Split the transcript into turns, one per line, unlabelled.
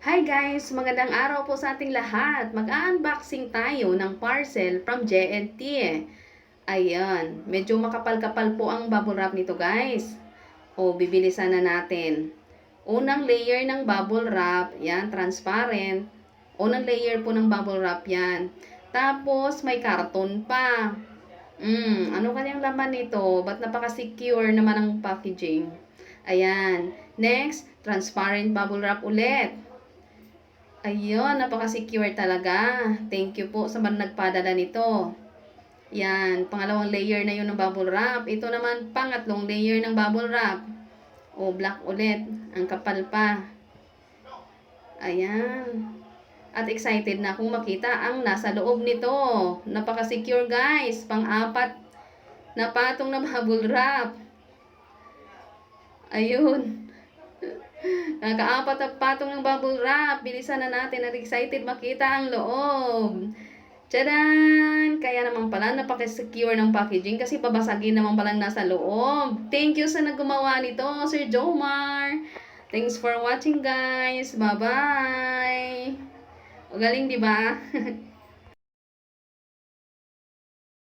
Hi guys! Magandang araw po sa ating lahat. Mag-unboxing tayo ng parcel from J&T. Ayan, medyo makapal-kapal po ang bubble wrap nito guys. O, bibilisan na natin. Unang layer ng bubble wrap, yan, transparent. Unang layer po ng bubble wrap yan. Tapos, may karton pa. Ano kanyang laman nito? Ba't napaka-secure naman ang packaging? Ayan. Next, transparent bubble wrap ulit. Ayun, napaka-secure talaga. Thank you po sa man nagpadala nito. Yan, pangalawang layer na yun ng bubble wrap. Ito naman, pangatlong layer ng bubble wrap. O, black ulit. Ang kapal pa. Ayan. At excited na akong makita ang nasa loob nito. Napaka-secure guys. Pang-apat na patong na bubble wrap. Ayun. Nakaapat na patong ng bubble wrap. Bilisan na natin at excited makita ang loob. Tchadan! Kaya naman pala napaka-secure ng packaging kasi pabasagin naman palang nasa loob. Thank you sa naggumawa nito, Sir Jomar. Thanks for watching guys. Bye-bye. O galing, di ba?